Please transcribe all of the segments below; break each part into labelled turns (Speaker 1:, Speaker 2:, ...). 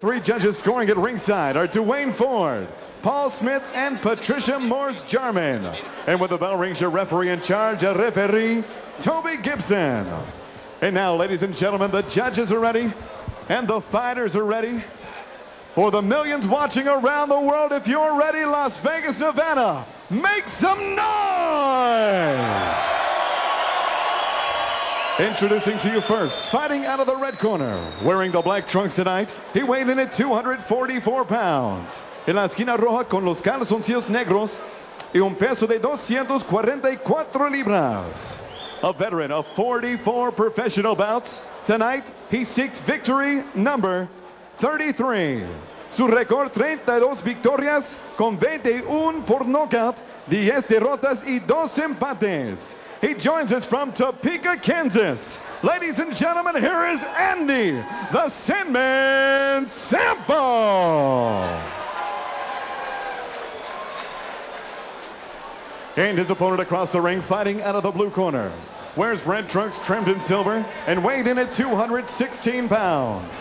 Speaker 1: Three judges scoring at ringside are Dwayne Ford, Paul Smits, and Patricia Morse-Jarman. And with the bell rings, your referee in charge, referee Toby Gibson. And now, ladies and gentlemen, the judges are ready and the fighters are ready. For the millions watching around the world, if you're ready, Las Vegas, Nevada, make some noise! Introducing to you first, fighting out of the red corner, wearing the black trunks tonight, he weighed in at 244 pounds. En la esquina roja con los calzoncillos negros y un peso de 244 libras. A veteran of 44 professional bouts, tonight he seeks victory number 33. Su récord 32 victorias con 21 por knockout, 10 derrotas y 2 empates. He joins us from Topeka, Kansas. Ladies and gentlemen, here is Andy, the Sandman Sample. And his opponent across the ring, fighting out of the blue corner, wears red trunks trimmed in silver and weighed in at 216 pounds.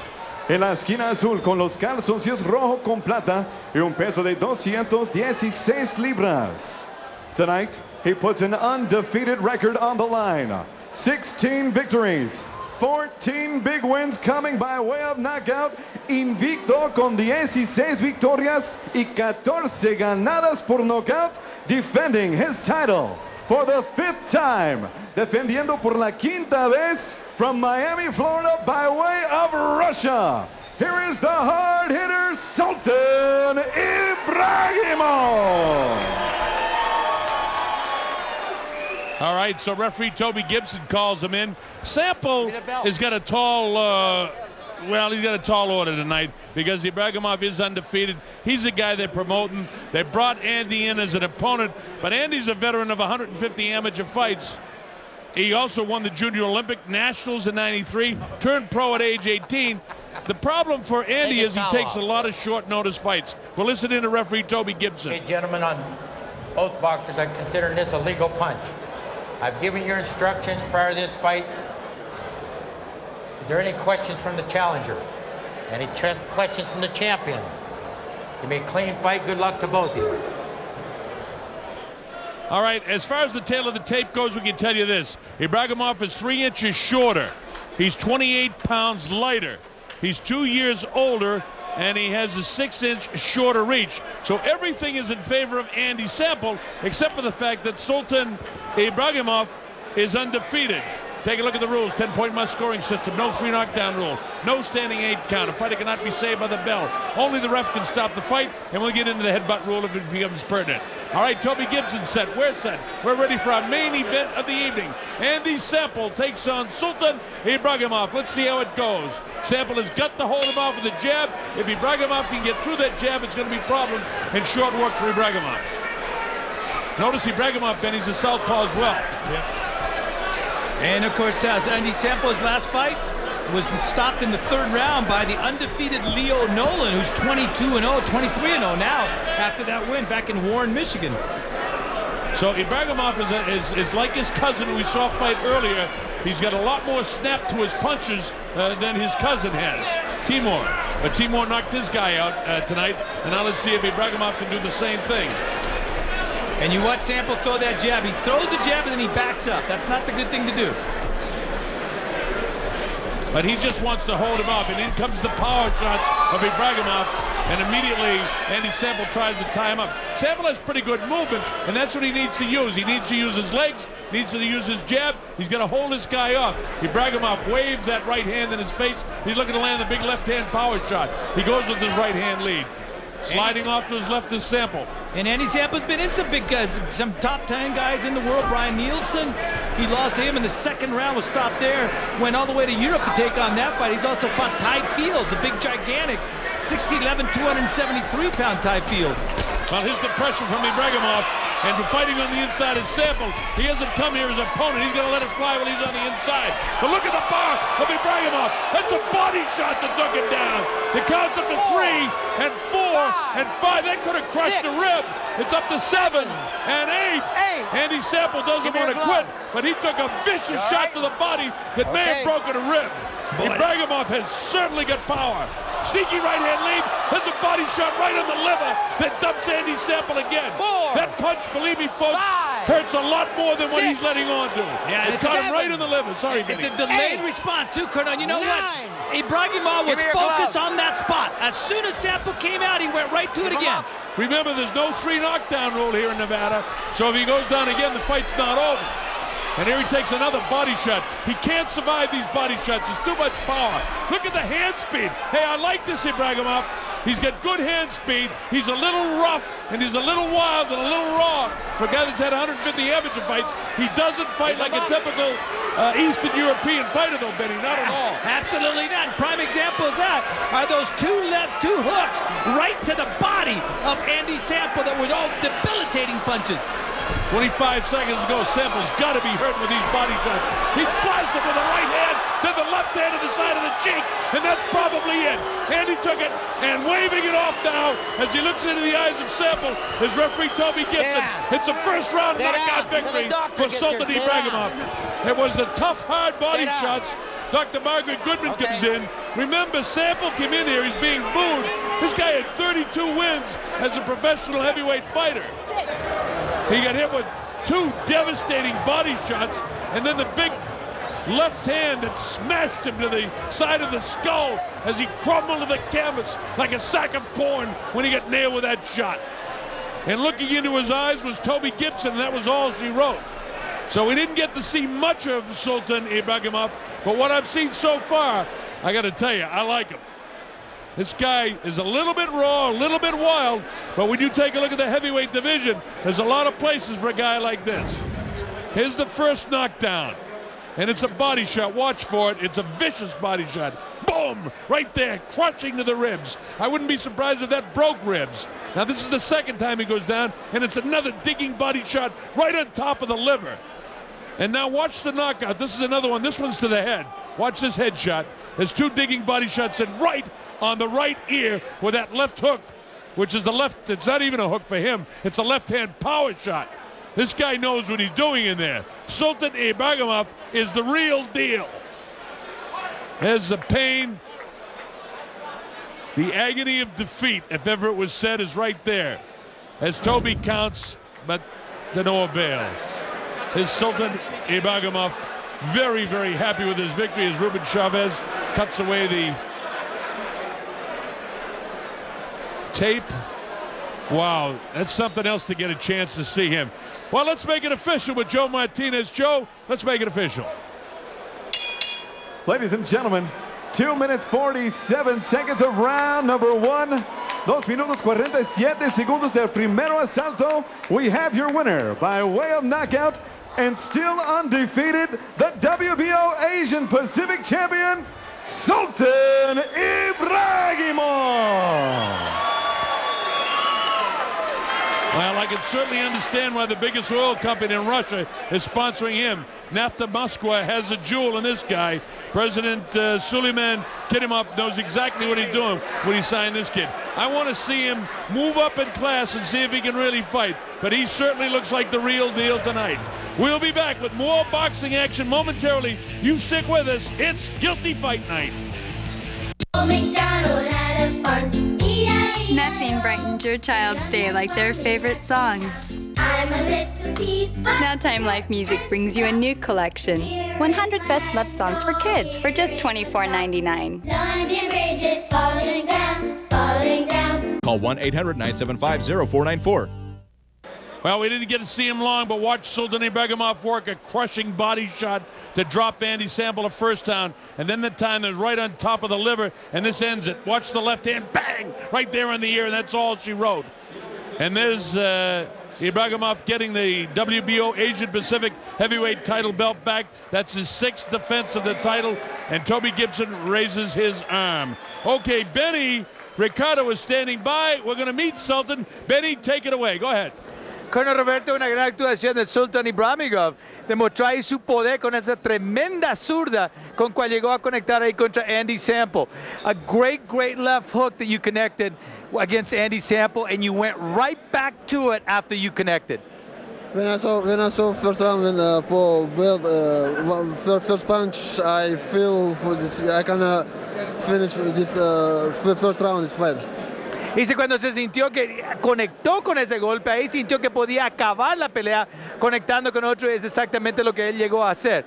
Speaker 1: En la esquina azul con los calzoncillos rojo con plata y un peso de 216 libras. Tonight, he puts an undefeated record on the line. 16 victories, 14 big wins coming by way of knockout. Invicto con 16 victorias y 14 ganadas por knockout. Defending his title for the 5th time. Defendiendo por la 5ª vez from Miami, Florida by way of Russia. Here is the hard hitter, Sultan Ibragimov.
Speaker 2: All right, so referee Toby Gibson calls him in. Sample has got a tall, he's got a tall order tonight because Ibragimov is undefeated. He's the guy they're promoting. They brought Andy in as an opponent, but Andy's a veteran of 150 amateur fights. He also won the Junior Olympic Nationals in '93, turned pro at age 18. The problem for Andy is he takes a lot of short notice fights. We'll listen in to referee Toby Gibson.
Speaker 3: Hey, gentlemen, on both boxers, I'm considering this a legal punch. I've given your instructions prior to this fight. Is there any questions from the challenger? Any questions from the champion? You made a clean fight. Good luck to both of you.
Speaker 2: All right, as far as the tail of the tape goes, we can tell you this. Ibragimov is 3 inches shorter. He's 28 pounds lighter. He's 2 years older, and he has a 6-inch shorter reach. So everything is in favor of Andy Sample, except for the fact that Sultan Ibragimov is undefeated. Take a look at the rules. 10-point must scoring system. No 3 knockdown rule. No standing 8 count. A fighter cannot be saved by the bell. Only the ref can stop the fight, and we'll get into the headbutt rule if it becomes pertinent. All right, Toby Gibson set. We're set. We're ready for our main event of the evening. Andy Sample takes on Sultan Ibragimov. Let's see how it goes. Sample has got to hold him off with a jab. If Ibragimov can get through that jab, it's going to be a problem and short work for Ibragimov. Notice Ibragimov, Benny's a southpaw as well.
Speaker 4: Yeah. And of course, Andy Sample's last fight was stopped in the 3rd round by the undefeated Leo Nolan, who's 22-0, 23-0 now after that win back in Warren, Michigan.
Speaker 2: So Ibragimov is like his cousin we saw fight earlier. He's got a lot more snap to his punches than his cousin has, Timur. But Timur knocked his guy out tonight, and now let's see if Ibragimov can do the same thing.
Speaker 4: And you watch Sample throw that jab. He throws the jab and then he backs up. That's not the good thing to do.
Speaker 2: But he just wants to hold him up, and in comes the power shots of Ibragimov, and immediately Andy Sample tries to tie him up. Sample has pretty good movement, and that's what he needs to use. He needs to use his legs, needs to use his jab. He's got to hold this guy off. Ibragimov waves that right hand in his face. He's looking to land the big left-hand power shot. He goes with his right-hand lead. Sliding off to his left is Sample.
Speaker 4: And Andy Sample's been in some big guys, some top 10 guys in the world. Brian Nielsen, he lost to him in the 2nd round, was stopped there. Went all the way to Europe to take on that fight. He's also fought Ty Fields, the big gigantic 6'11", 273-pound Ty Fields.
Speaker 2: Well, here's the pressure from Ibragimov, and fighting on the inside is Sample. He hasn't come here as an opponent. He's going to let it fly while he's on the inside. But look at the bar of Ibragimov. That's a body shot that took him down. The count's up to 3 and 4 and 5. That could have crushed the rib. It's up to 7 and 8. Andy Sample doesn't want to quit, but he took a vicious shot to the body that may have broken a rib. Ibragimov has certainly got power. Sneaky right hand lead. There's a body shot right on the liver that dumps Andy Sample again.
Speaker 3: 4.
Speaker 2: That punch, believe me, folks,
Speaker 3: 5.
Speaker 2: hurts a lot more than what
Speaker 3: 6.
Speaker 2: he's letting on to.
Speaker 4: Yeah,
Speaker 2: it caught him right in the liver. Sorry,
Speaker 4: It's
Speaker 2: Benny.
Speaker 4: a delayed
Speaker 3: 8.
Speaker 4: response too, Colonel. You know
Speaker 3: 9.
Speaker 4: what? Ibragimov was
Speaker 3: Give me your
Speaker 4: focused
Speaker 3: glove.
Speaker 4: on that spot. As soon as Sample came out, he went right to it
Speaker 3: Give him
Speaker 4: again.
Speaker 3: up.
Speaker 2: Remember, there's no 3 knockdown rule here in Nevada, so if he goes down again, the fight's not over. And here he takes another body shot. He can't survive these body shots. It's too much power. Look at the hand speed. Hey, I like this Ibragimov. He's got good hand speed. He's a little rough, and he's a little wild and a little raw. For a guy that's had 150 amateur fights, he doesn't fight like a typical Eastern European fighter, though, Benny. Not at all.
Speaker 4: Absolutely not. Prime example of that are those 2 hooks right to the body of Andy Sample that were all debilitating punches.
Speaker 2: 25 seconds ago, Sample's got to be hurt with these body shots. He's blasted with the right hand, then the left hand to the side of the cheek, and that's probably it. Andy took it and waving it off now as he looks into the eyes of Sample. His referee, Toby Gibson. It's a first-round knockout victory for Sultan Ibragimov. It was the tough, hard body shots. Dr. Margaret Goodman comes in. Remember, Sample came in here. He's being booed. This guy had 32 wins as a professional heavyweight fighter. He got hit with 2 devastating body shots, and then the big left hand that smashed him to the side of the skull as he crumbled to the canvas like a sack of corn when he got nailed with that shot. And looking into his eyes was Toby Gibson, and that was all she wrote. So we didn't get to see much of Sultan Ibragimov, but what I've seen so far, I got to tell you, I like him. This guy is a little bit raw, a little bit wild, but when you take a look at the heavyweight division, there's a lot of places for a guy like this. Here's the first knockdown, and it's a body shot. Watch for it. It's a vicious body shot. Boom! Right there, crushing to the ribs. I wouldn't be surprised if that broke ribs. Now, this is the second time he goes down, and it's another digging body shot right on top of the liver. And now watch the knockout. This is another one. This one's to the head. Watch this head shot. There's 2 digging body shots, and right on the right ear with that left hook, which is the left, it's not even a hook for him, it's a left-hand power shot. This guy knows what he's doing in there. Sultan Ibragimov is the real deal. There's the pain, the agony of defeat, if ever it was said, is right there. As Toby counts, but to no avail. His Sultan Ibragimov very, very happy with his victory as Ruben Chavez cuts away the tape. Wow, that's something else to get a chance to see him. Well, let's make it official with Joe Martinez. Joe, let's make it official.
Speaker 1: Ladies and gentlemen, 2 minutes 47 seconds of round number 1. 2 minutos 47 segundos del primero asalto. We have your winner by way of knockout and still undefeated, the WBO Asian Pacific Champion, Sultan Ibragimov.
Speaker 2: Well, I can certainly understand why the biggest oil company in Russia is sponsoring him. Nafta Moskva has a jewel in this guy. President Suleyman Kerimov knows exactly what he's doing when he signed this kid. I want to see him move up in class and see if he can really fight. But he certainly looks like the real deal tonight. We'll be back with more boxing action momentarily. You stick with us. It's Guilty Fight Night.
Speaker 5: Nothing brightens your child's day like their favorite songs.
Speaker 6: I'm a little teapot.
Speaker 5: Now Time Life Music brings you a new collection. 100 best love songs for kids for just $24.99.
Speaker 6: London Bridge is falling down, falling down.
Speaker 7: Call 1-800-975-0494.
Speaker 2: Well, we didn't get to see him long, but watch Sultan Ibragimov work a crushing body shot to drop Andy Sample the first down. And then the time is right on top of the liver, and this ends it. Watch the left hand, bang, right there in the ear, and that's all she wrote. And there's Ibragimov getting the WBO Asian Pacific heavyweight title belt back. That's his 6th defense of the title, and Toby Gibson raises his arm. Okay, Benny Ricardo is standing by. We're going to meet Sultan. Benny, take it away. Go ahead.
Speaker 4: Colonel Roberto, una gran actuación de Sultan Ibragimov. Demostró ahí su poder con esa tremenda zurda con cual llegó a conectar ahí contra Andy Sample. A great, great left hook that you connected against Andy Sample, and you went right back to it after you connected.
Speaker 7: When I saw first round for belt, first punch, I feel for this, I can finish this first round this fight.
Speaker 4: Dice cuando se sintió que conectó con ese golpe, ahí sintió que podía acabar la pelea conectando con otro, es exactamente lo que él llegó a hacer.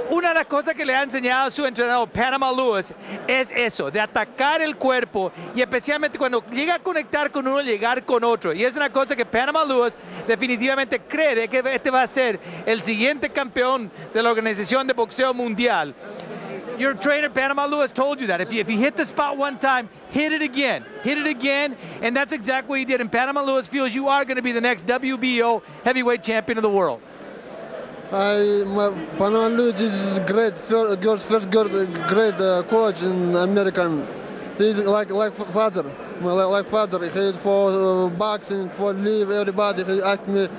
Speaker 4: Una de las cosas que le ha enseñado su entrenador Panama Lewis es eso, de atacar el cuerpo y especialmente cuando llega a conectar con uno, llegar con otro. Y es una cosa que Panama Lewis definitivamente cree que este va a ser el siguiente campeón de la Organización de Boxeo Mundial. Your trainer, Panama Lewis, told you that. If you hit the spot one time, hit it again, and that's exactly what he did. And Panama Lewis feels you are going to be the next WBO heavyweight champion of the world.
Speaker 7: Panama Lewis is great, first great coach in American. He's like father, like father. He's for boxing, for live everybody. He asked me.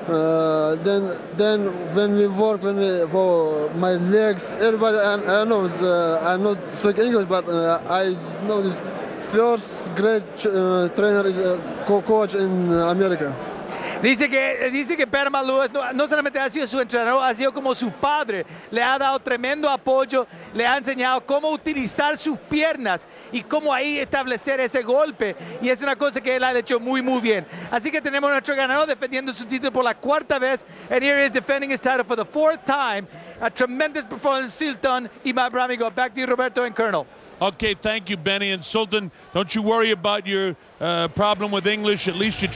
Speaker 7: Then when we work, for my legs, everybody, I know I not speak English, but I know this first great trainer is coach in America.
Speaker 4: Dice que Panama Lewis no solamente ha sido su entrenador, ha sido como su padre. Le ha dado tremendo apoyo, le ha enseñado cómo utilizar sus piernas y cómo ahí establecer ese golpe. Y es una cosa que él ha hecho muy bien. Así que tenemos a nuestro ganador defendiendo su título por la cuarta vez. And here he is defending his title for the fourth time. A tremendous performance, Sultan Ibragimov. Back to you, Roberto and Colonel.
Speaker 2: Okay, thank you, Benny. And Sultan, don't you worry about your problem with English. At least you